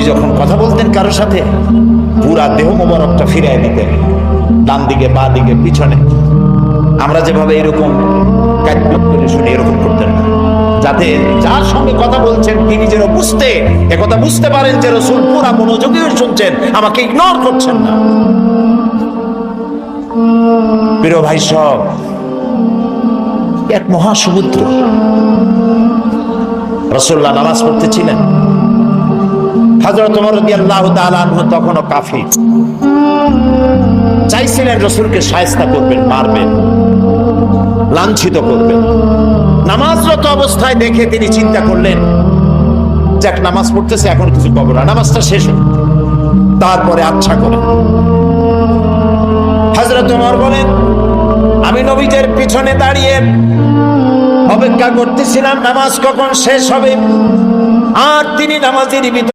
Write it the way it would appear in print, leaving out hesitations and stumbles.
যখন কথা বলতেন কারোর সাথে পুরা দেহ মোবারকটা ফিরাই দিতেন, ডান দিকে, বা দিকে, পিছনে। আমরা যেভাবে এরকম কাটপিট করে শুনি, এরকম করতেন না, যাতে যার সঙ্গে কথা বলছেন তিনি যেন একথা বুঝতে পারেন যে রাসূল পুরা মনোযোগী শুনছেন, আমাকে ইগনোর করছেন না। প্রিয় ভাই সব, এক মহাসমুদ্র। রাসূলুল্লাহ নামাজ পড়তেছিলেন, হযরত ওমর রাদিয়াল্লাহু তাআলা আনহু তখনও কাফির, চাইছিলেন রাসূলকে শায়েস্তা করবেন, মারবেন, লাঞ্ছিত করবেন। নামাজরত অবস্থায় দেখে তিনি চিন্তা করলেন, যাক নামাজ পড়তেছে, এখন কিছু খবর না, নামাজটা শেষ হোক, তারপরে আচ্ছা করে। হযরত ওমর বলেন, আমি নবীদের পিছনে দাঁড়িয়ে অপেক্ষা করতেছিলাম নামাজ কখন শেষ হবে, আর তিনি নামাজের ভিতরে